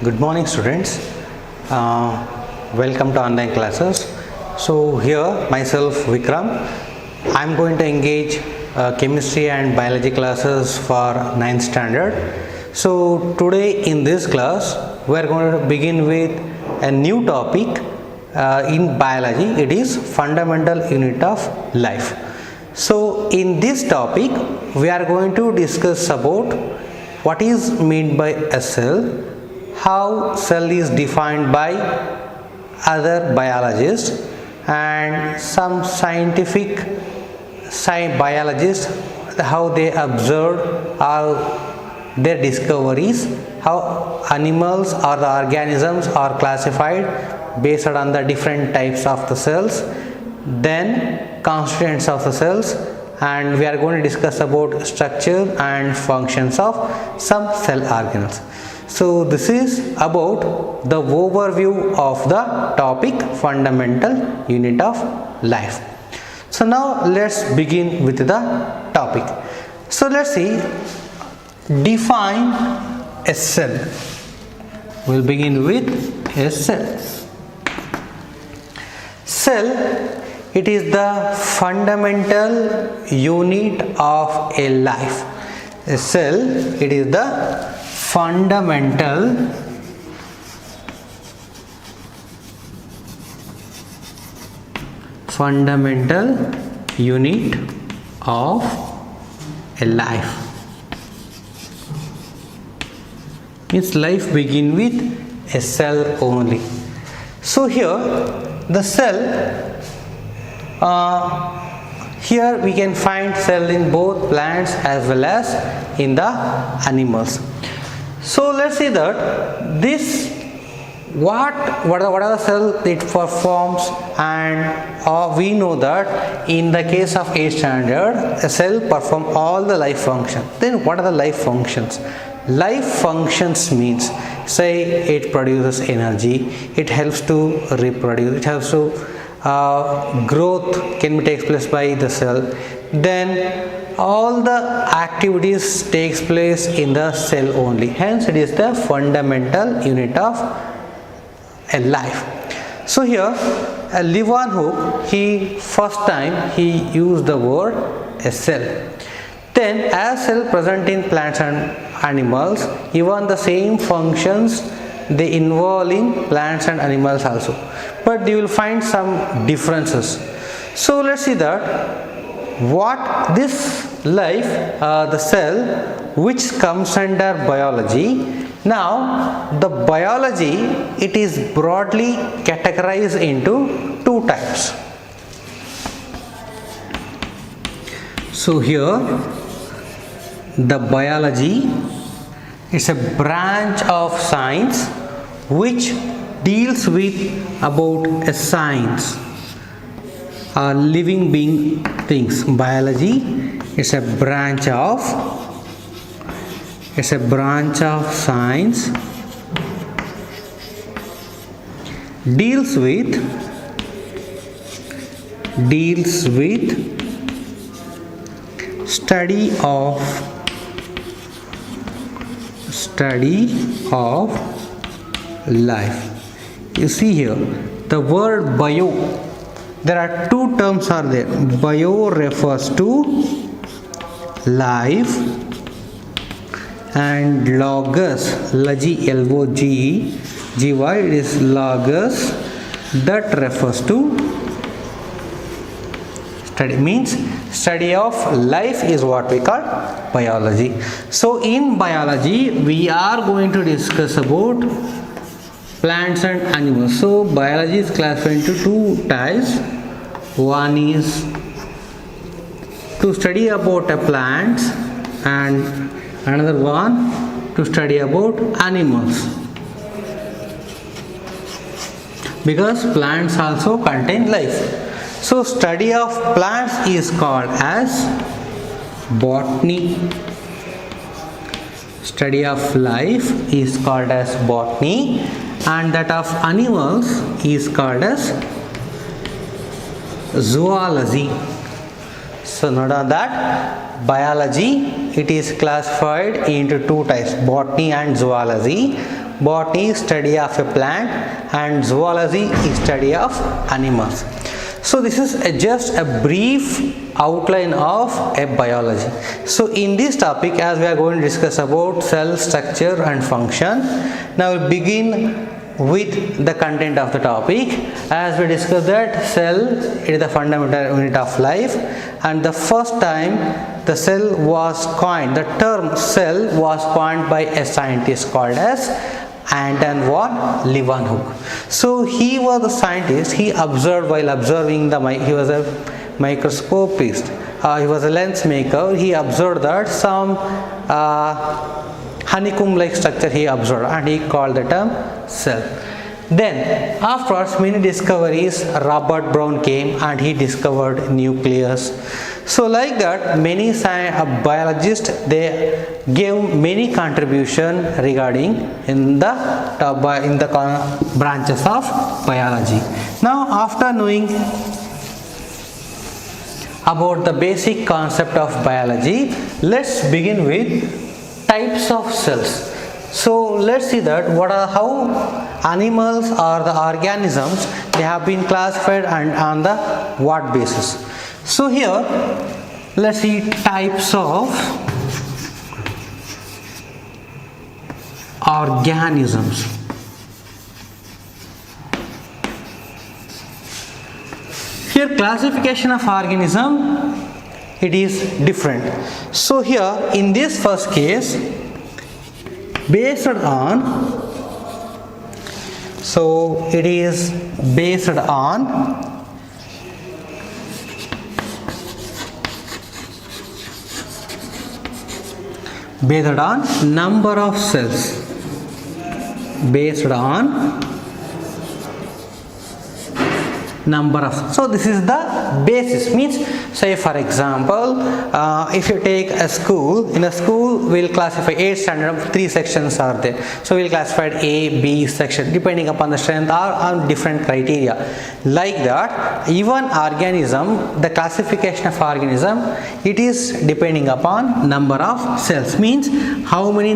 Good morning, students. Welcome to online classes. So here myself Vikram, I am going to engage chemistry and biology classes for 9th standard. So today in this class we are going to begin with a new topic in biology. It is fundamental unit of life. So in this topic we are going to discuss about what is meant by a cell, how cell is defined by other biologists, and some scientific biologists, how they observed their discoveries, how animals or the organisms are classified based on the different types of the cells, then constituents of the cells, and we are going to discuss about structure and functions of some cell organelles. So this is about the overview of the topic fundamental unit of life. So now let's begin with the topic. So let's see, define a cell. We'll begin with a cell. Cell, it is the fundamental unit of a life. A cell, it is the fundamental unit of a life. Means life begin with a cell only. So here the cell, here we can find cell in both plants as well as in the animals. So let's see that this what are the cells it performs, and we know that in the case of 8th standard a cell perform all the life functions. Then what are the life functions? Life functions means, say, it produces energy, it helps to reproduce, it helps to growth can be takes place by the cell, then all the activities takes place in the cell only. Hence it is the fundamental unit of a life. So here Leeuwenhoek, he first time he used the word a cell. Then as cell present in plants and animals, even the same functions they involve in plants and animals also, but you will find some differences. So let's see that what this life, the cell, which comes under biology. Now the biology, it is broadly categorized into two types. So here the biology is a branch of science which deals with about a science, living being things. Biology is a branch of science deals with study of life. You see here the word bio, there are two terms are there. Bio refers to life, and logos, L-O-G-E-G-Y, it is logos, that refers to study, means study of life is what we call biology. So in biology we are going to discuss about plants and animals. So biology is classified into two types. One is to study about a plant, and another one to study about animals, because plants also contain life. So study of plants is called as botany. Study of life is called as botany, and that of animals is called as zoology. So note that biology, it is classified into two types, botany and zoology. botany is study of a plant, and zoology is study of animals. So this is just a brief outline of a biology. So in this topic, as we are going to discuss about cell structure and function, now we'll begin with the content of the topic. As we discussed that cell is the fundamental unit of life, and the first time the cell was coined, the term cell was coined by a scientist called as Anton von Leeuwenhoek. So he was a scientist. He observed, while observing he was a microscopist, he was a lens maker. He observed that some honeycomb like structure he observed, and he called the term cell. Then afterwards many discoveries, Robert Brown came and he discovered nucleus. So like that, many biologists, they gave many contribution regarding in the branches of biology. Now after knowing about the basic concept of biology, let's begin with types of cells. So let's see that how animals or the organisms, they have been classified and on the what basis. So here let's see types of organisms. Here classification of organism, it is different. So here in this first case, based on number of cells, so this is the basis. Means, say for example, if you take a school, in a school we'll classify 8 standard, 3 sections are there. So we'll classify A, B section depending upon the strength or on different criteria. Like that, even organism, the classification of organism, it is depending upon number of cells. Means how many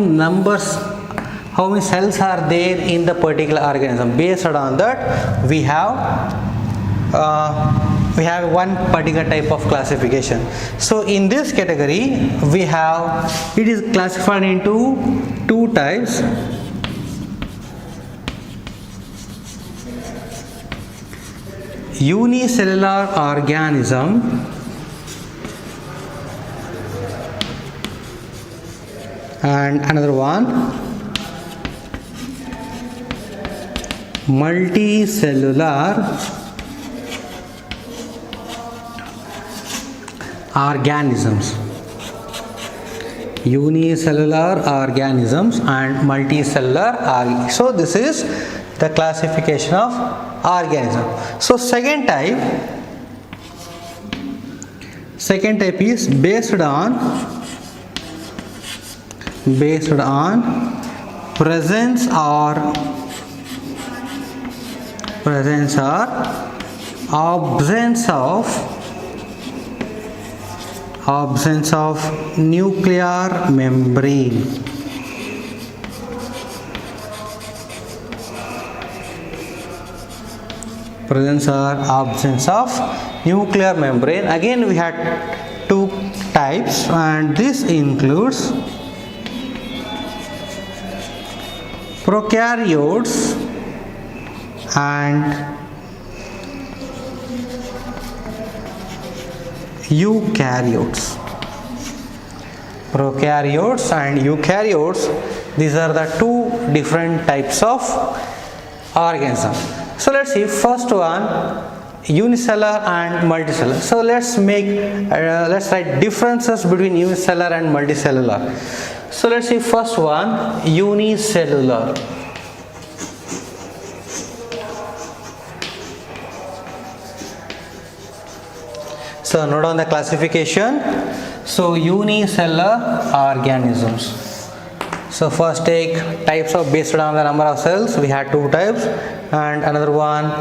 cells are there in the particular organism. Based on that, we have one particular type of classification. So in this category it is classified into 2 types. Unicellular organism and another one multicellular organisms. Unicellular organisms and multicellular so this is the classification of organism. So second type is based on presence or absence of nuclear membrane. Presence or absence of nuclear membrane. Again we had 2 types, and this includes prokaryotes and eukaryotes. Prokaryotes and eukaryotes, these are the 2 different types of organism. So let's see, first one, unicellular and multicellular. So let's write differences between unicellular and multicellular. So let's see, first one, unicellular. So note on the classification. So unicellular organisms. So first take types of based on the number of cells. We had two types, and another one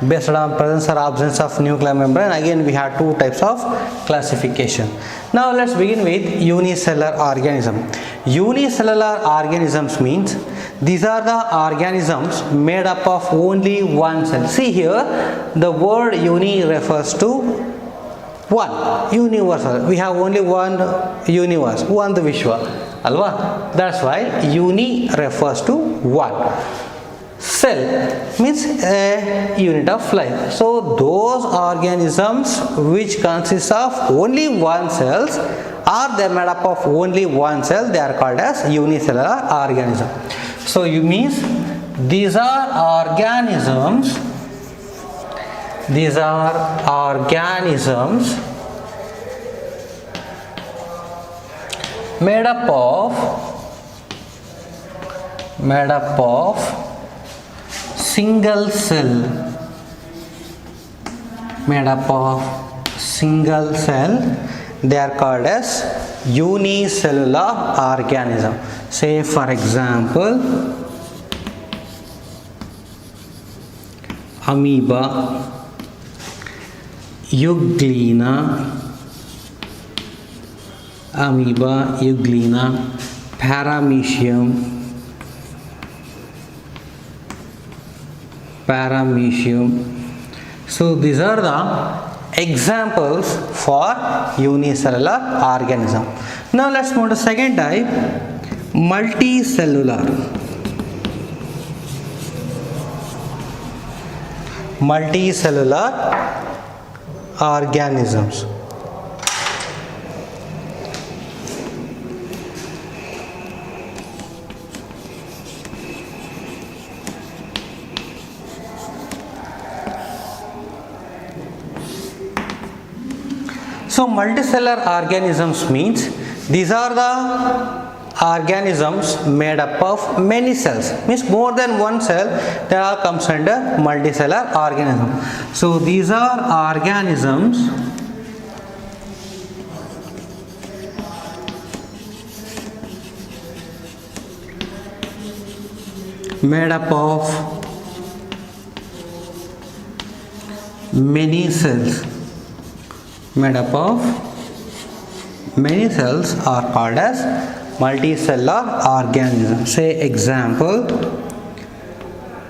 based on presence or absence of nuclear membrane. Again, we have two types of classification. Now let's begin with unicellular organism. Unicellular organisms means these are the organisms made up of only one cell. See here, the word uni refers to one, universal. We have only one universe, one Vishwa, alva. That's why uni refers to one. Cell means a unit of life. So those organisms which consist of only one cells, or they are made up of only one cell, they are called as unicellular organism. So you means these are organisms made up of single cell, they are called as unicellular organism. Say for example, amoeba, euglena, paramecium. So these are the examples for unicellular organism. Now let's move to second type, multicellular organisms. So multicellular organisms means these are the organisms made up of many cells, means more than one cell, they all comes under multicellular organism. So these are organisms made up of many cells, are called as multicellular organisms. Say example,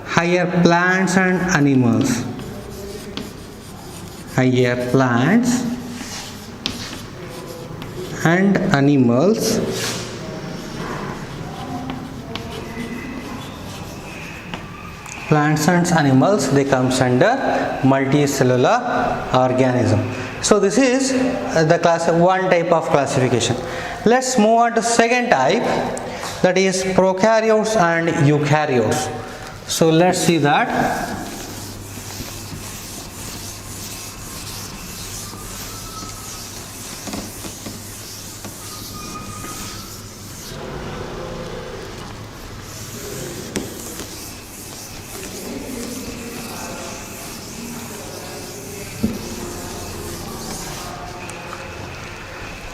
higher plants and animals. Plants and animals, they comes under multicellular organism. So this is the one type of classification. Let's move on to second type, that is prokaryotes and eukaryotes. So let's see that.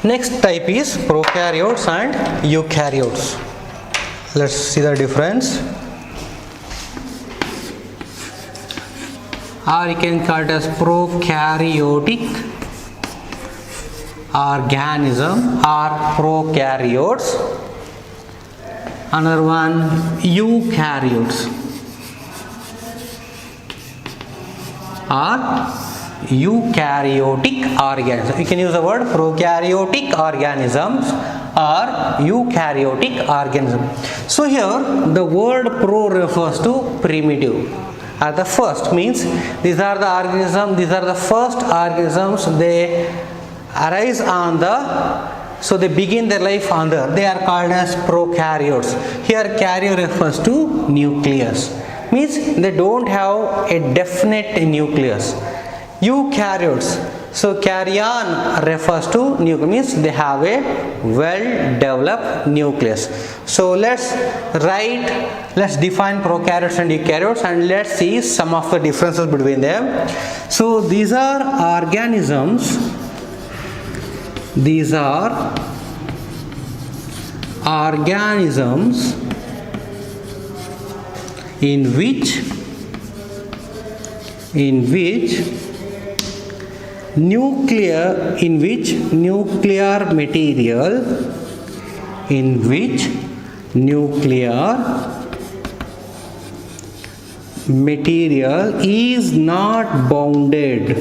Next type is prokaryotes and eukaryotes. Let's see the difference. Or you can call it as prokaryotic organism or prokaryotes. Another one, eukaryotes or eukaryotic organisms. You can use the word prokaryotic organisms or eukaryotic organism. So here the word pro refers to primitive. At the first means these are the first organisms, they arise on the, so they begin their life on the, they are called as prokaryotes. Here karyo refers to nucleus, means they don't have a definite nucleus. Eukaryotes, so karyon refers to nucleus, means they have a well developed nucleus. So let's define prokaryotes and eukaryotes and let's see some of the differences between them. So these are organisms in which in which nuclear material is not bounded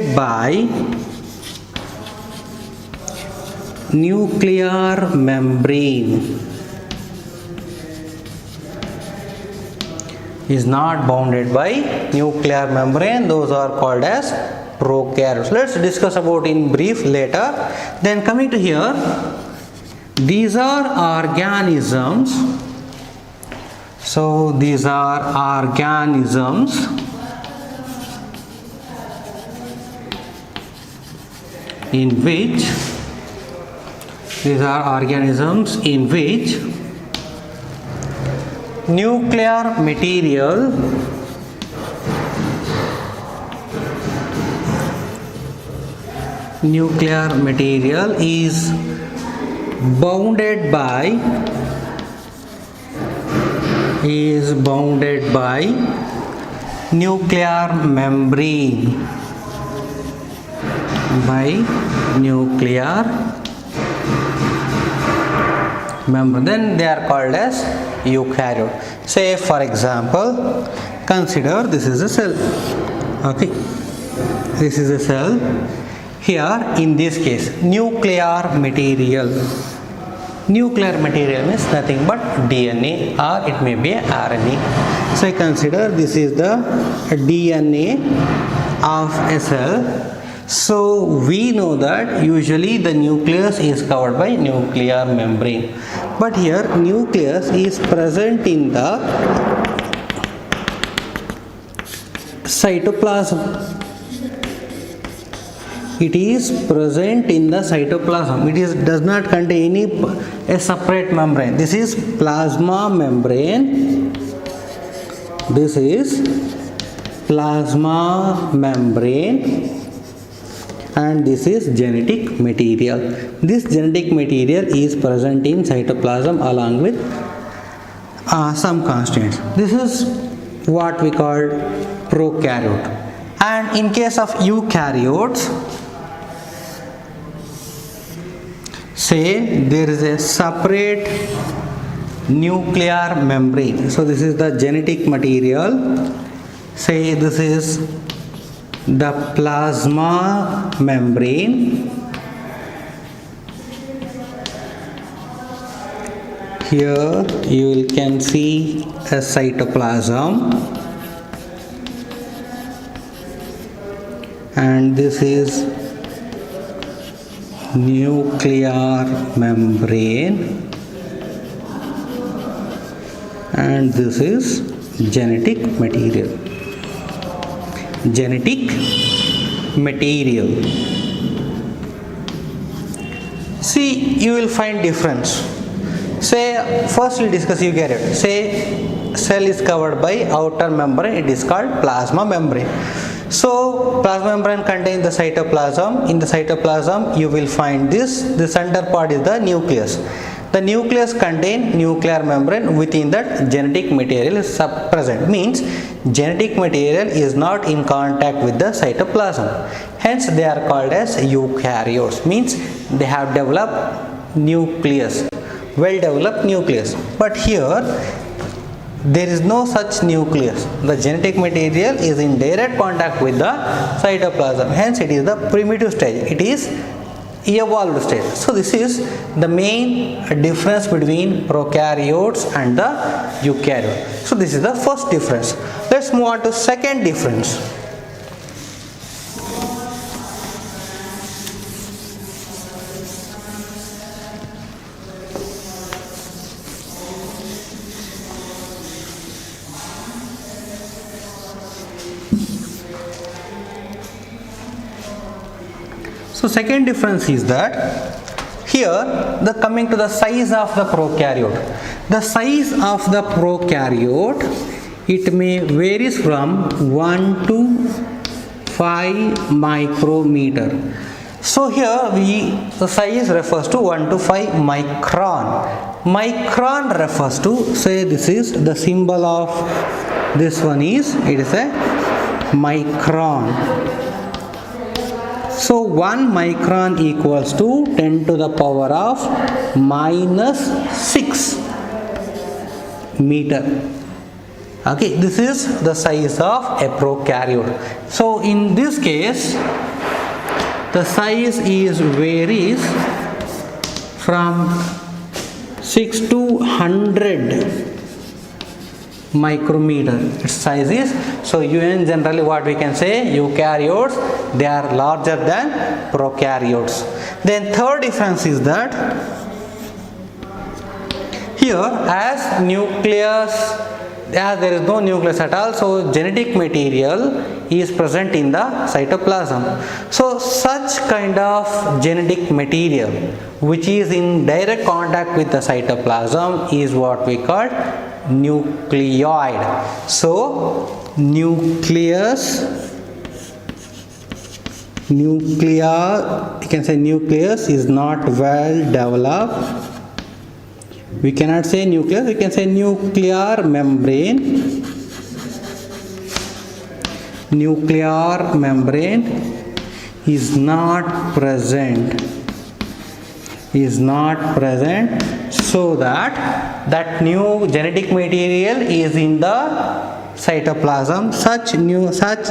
by nuclear membrane, those are called as prokaryotes. Let's discuss about in brief later. Then coming to here, these are organisms. So these are organisms in which nuclear material is bounded by nuclear membrane, then they are called as eukaryote. Say for example, consider this is a cell. Okay, this is a cell. Here in this case, nuclear material means nothing but DNA, or it may be RNA. So consider this is the DNA of a cell. So we know that usually the nucleus is covered by nuclear membrane, but here nucleus is present in the cytoplasm. It is present in the cytoplasm. It does not contain a separate membrane. This is plasma membrane. And this is genetic material. This genetic material is present in cytoplasm along with some constants. This is what we call prokaryote. And in case of eukaryotes, say there is a separate nuclear membrane. So this is the genetic material. Say this is the plasma membrane. Here you can see a cytoplasm, and this is nuclear membrane, and this is genetic material. See, you will find difference. Say first we'll discuss eukaryote. Say cell is covered by outer membrane, it is called plasma membrane. So plasma membrane contains the cytoplasm. In the cytoplasm you will find the center part is the nucleus. The nucleus contains nuclear membrane. Within that genetic material is present, means genetic material is not in contact with the cytoplasm. Hence they are called as eukaryotes, means they have developed nucleus, well developed nucleus. But here there is no such nucleus. The genetic material is in direct contact with the cytoplasm. Hence it is the primitive stage. It is evolved stage. So this is the main difference between prokaryotes and the eukaryote. So this is the first difference. Let's move on to second difference. So second difference is that here coming to the size of the prokaryote. The size of the prokaryote, it may varies from 1 to 5 micrometer. So here the size refers to 1 to 5 micron. Micron refers to, say this is the symbol of this one is, it is a micron. So 1 micron equals to 10 to the power of -6 meter. Okay, this is the size of a prokaryote. So in this case, the size is varies from 6 to 100 micrometer. Its size is, so UN generally what we can say, eukaryotes, they are larger than prokaryotes. Then third difference is that here as nucleus, as there is no nucleus at all, so genetic material is present in the cytoplasm. So such kind of genetic material which is in direct contact with the cytoplasm is what we call nucleoid. So nucleus, you can say nucleus is not well developed. We cannot say nucleus, we can say nuclear membrane. Nuclear membrane is not present, so that new genetic material is in the cytoplasm. Such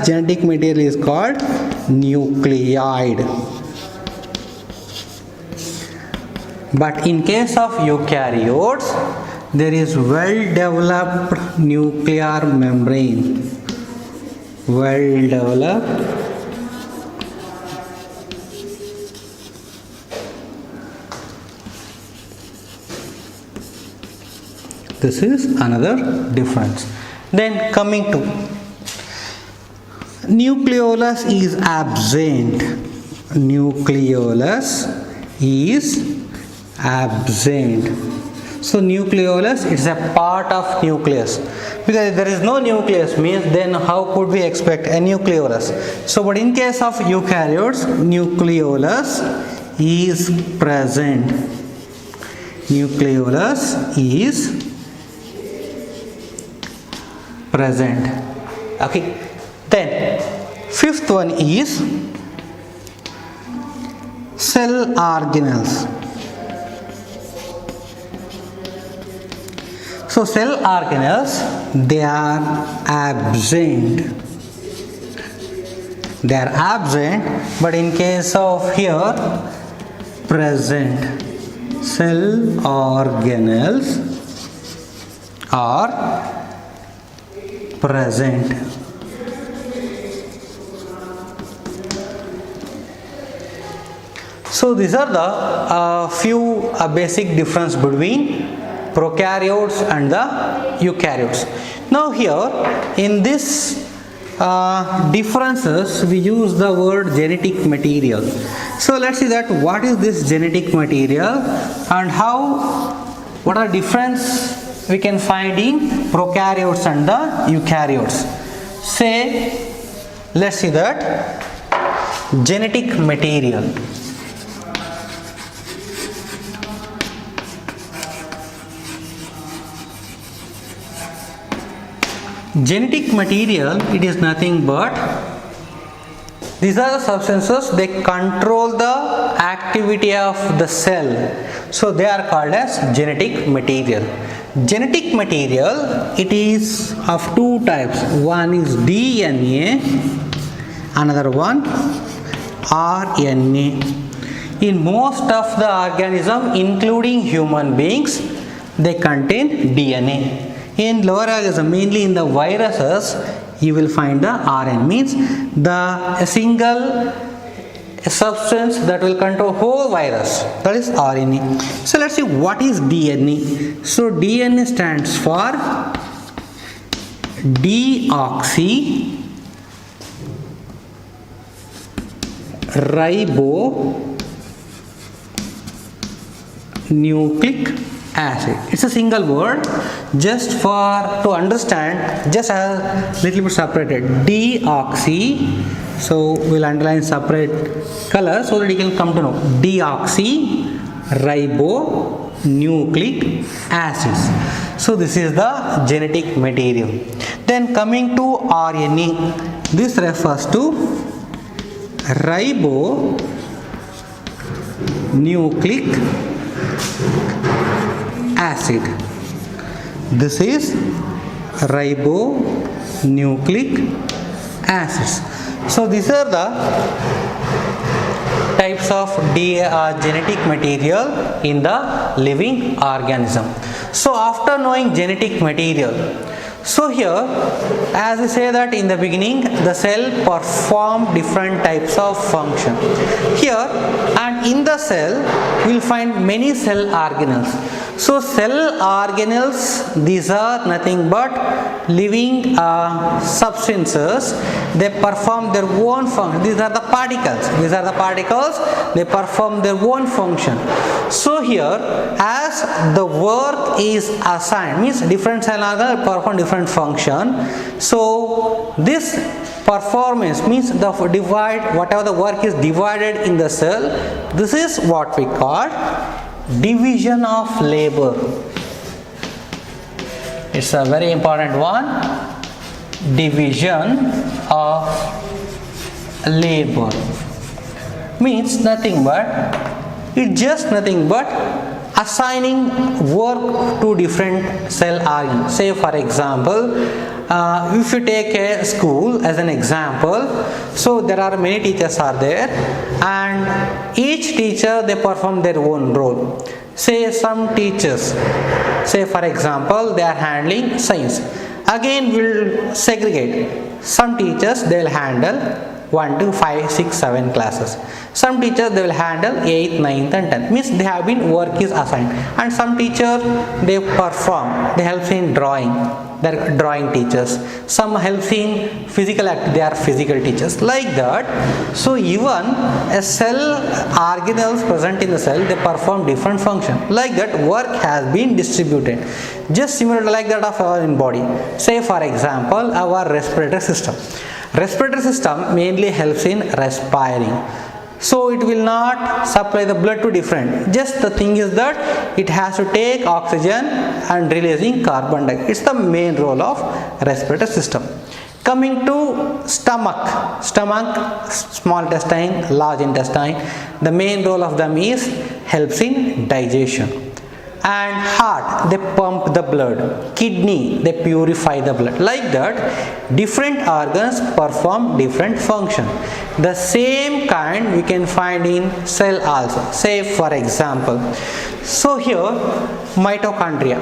genetic material is called nucleoid. But in case of eukaryotes, there is well developed nuclear membrane. Well developed. This is another difference. Then coming to nucleolus is absent. Nucleolus is absent. So nucleolus is a part of nucleus, because if there is no nucleus means then how could we expect a nucleolus? So but in case of eukaryotes, nucleolus is present. Nucleolus is present. Okay, then fifth one is cell organelles. So cell organelles, they are absent. They are absent, but in case of here, present. Cell organelles are present. So these are the few basic difference between prokaryotes and the eukaryotes. Now here in this differences we use the word genetic material. So let's see that what is this genetic material and what are difference we can find in prokaryotes and the eukaryotes. Say, let's see that genetic material. Genetic material, it is nothing but these are the substances, they control the activity of the cell. So they are called as genetic material. Genetic material, it is of two types. One is DNA, another one RNA. In most of the organism, including human beings, they contain DNA. In lower organism, mainly in the viruses, you will find the RNA, means a single substance that will control whole virus, that is RNA. So let's see what is DNA. So DNA stands for deoxyribonucleic acid. It's a single word, just to understand, just a little bit separated. Deoxy, so we'll underline separate color so that you can come to know. Deoxyribonucleic nucleic acids. So this is the genetic material. Then coming to RNA, this refers to ribonucleic acid. This is ribonucleic acids. So these are the types of genetic material in the living organism. So after knowing genetic material, so here as we say that in the beginning, the cell perform different types of function. Here and in the cell we will find many cell organelles. So cell organelles, these are nothing but living substances. They perform their own function. These are the particles. They perform their own function. So here as the work is assigned, means different cell organelles perform different function. So this performance means the divide, whatever the work is divided in the cell, this is what we call division of labor. It's a very important one. Division of labor means nothing but, it's just nothing but assigning work to different cell organs. Say for example, if you take a school as an example, so there are many teachers are there, and each teacher they perform their own role. Say some teachers, say for example, they are handling science. Again we'll segregate. Some teachers they will handle 1 to 5, 6, 7 classes. Some teachers they will handle 8th, 9th and 10th. Means they have been work is assigned. And some teachers they perform, they help in drawing. They are drawing teachers. Some help in physical activity, they are physical teachers. Like that. So even a cell organelles present in the cell, they perform different function. Like that work has been distributed. Just similar like that of our body. Say for example, our respiratory system. Respiratory system mainly helps in respiring. So it will not supply the blood to different. Just the thing is that it has to take oxygen and releasing carbon dioxide. It's the main role of respiratory system. Coming to stomach, small intestine, large intestine, the main role of them is helps in digestion. And heart, they pump the blood. Kidney, they purify the blood. Like that, different organs perform different function. The same kind we can find in cell also. Say for example, so here mitochondria,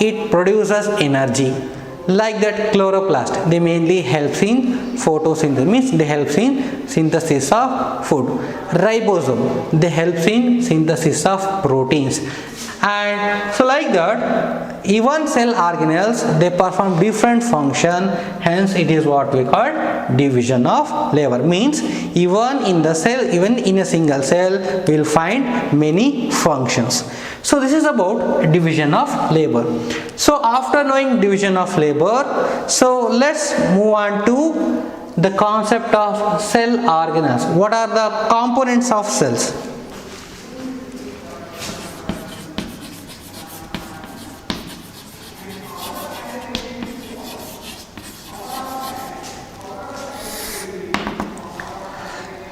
it produces energy. Like that chloroplast, they mainly help in photosynthesis, means they help in synthesis of food. Ribosome, they help in synthesis of proteins. And so like that, even cell organelles, they perform different function, hence it is what we call division of labor. Means even in the cell, even in a single cell, we will find many functions. So this is about division of labor. So after knowing division of labor, so let's move on to the concept of cell organelles. What are the components of cells?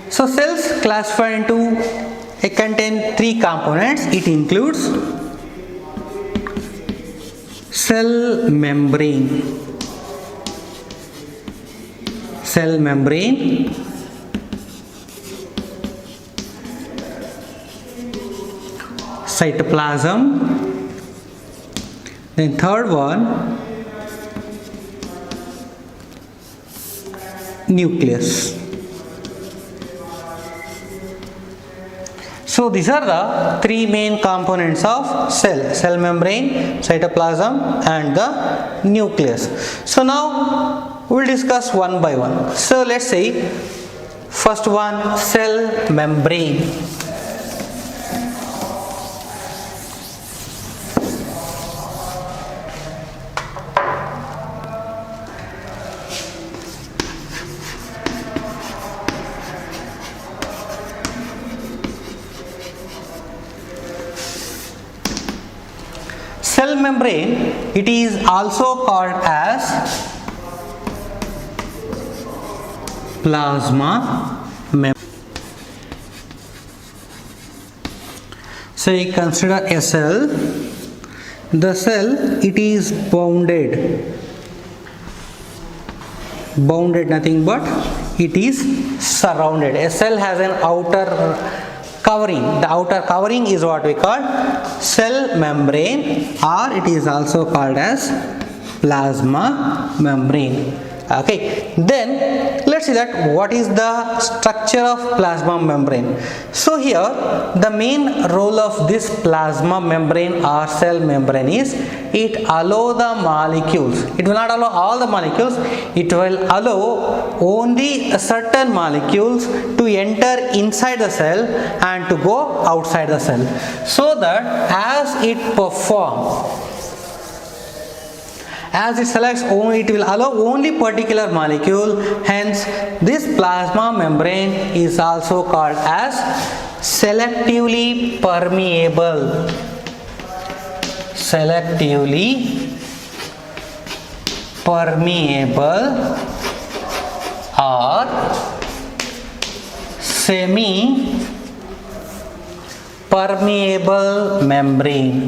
So cells classify into contain 3 components. It includes cell membrane, cytoplasm, then third one nucleus. So these are the 3 main components of cell membrane, cytoplasm and the nucleus. So now we will discuss one by one. So let's say first one, cell membrane. cell membrane, it is also called as plasma membrane. So you consider a cell. The cell, it is bounded, nothing but it is surrounded. A cell has an outer covering. The outer covering is what we call cell membrane, or it is also called as plasma membrane. Okay, then let's see that what is the structure of plasma membrane. So here the main role of this plasma membrane or cell membrane is it allow the molecules. It will not allow all the molecules. It will allow only certain molecules to enter inside the cell and to go outside the cell, so that as it selects only, it will allow only particular molecule. Hence this plasma membrane is also called as selectively permeable. Or semi permeable membrane.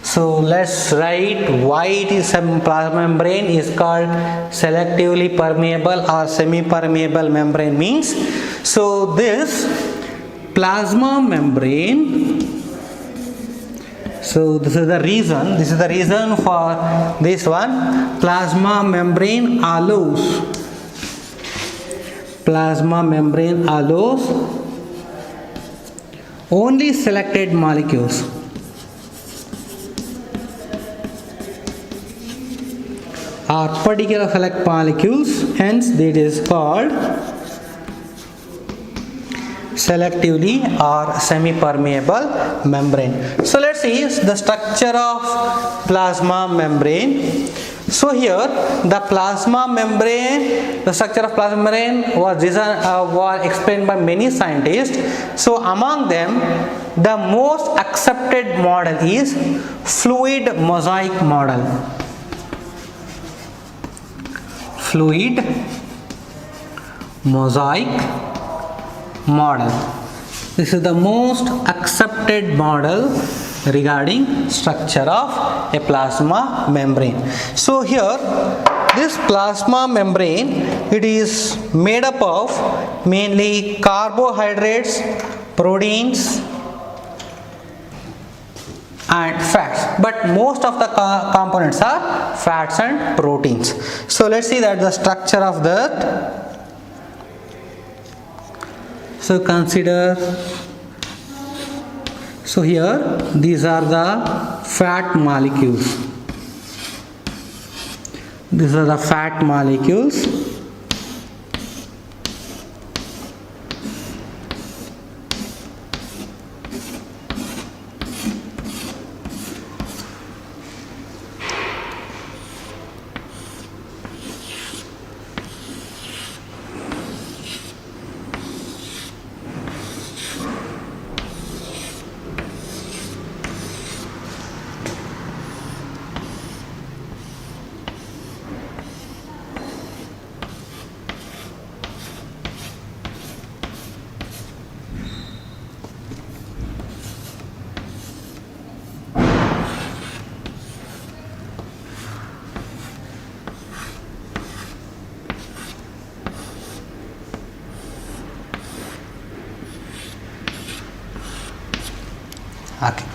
So let's write why it is plasma membrane is called selectively permeable or semi-permeable membrane means. So this plasma membrane, so this is the reason for this one. Plasma membrane allows only selected molecules or particular select molecules, hence it is called selectively or semi-permeable membrane. So let's see the structure of plasma membrane. So here the structure of plasma membrane was explained by many scientists. So among them, the most accepted model is fluid mosaic model. This is the most accepted model regarding structure of a plasma membrane. So here this plasma membrane, it is made up of mainly carbohydrates, proteins and fats, but most of the components are fats and proteins. So let's see that the structure of that. So consider, so here these are the fat molecules. Okay.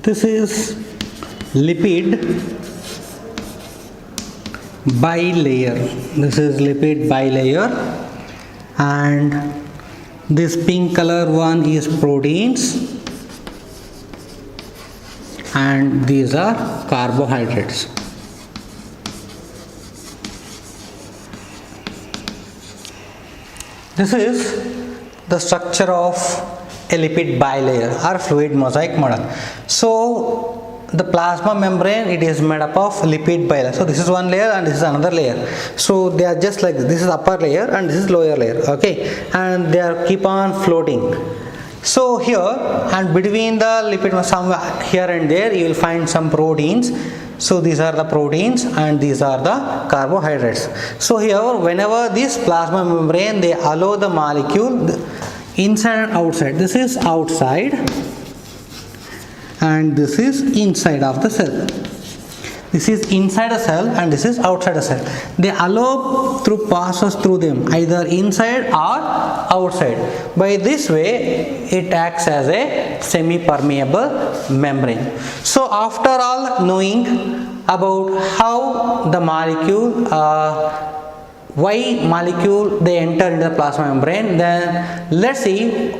This is lipid bilayer. This is lipid bilayer, and this pink color one is proteins, and these are carbohydrates. This is the structure of a lipid bilayer or fluid mosaic model. So the plasma membrane, it is made up of lipid bilayer. So this is one layer and this is another layer. So they are just like this is upper layer and this is lower layer. Okay, and they are keep on floating. So here and between the lipid, somewhere here and there you will find some proteins. So these are the proteins and these are the carbohydrates. So here whenever this plasma membrane, they allow the molecule inside and outside. This is outside and this is inside of the cell. This is inside a cell and this is outside a cell. They allow through passes through them either inside or outside. By this way it acts as a semi-permeable membrane. So after all knowing about how the molecule why molecule they enter into the plasma membrane, then let's see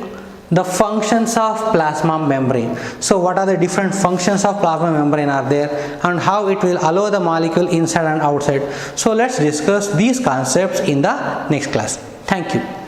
the functions of plasma membrane. So what are the different functions of plasma membrane are there and how it will allow the molecule inside and outside. So let's discuss these concepts in the next class. Thank you.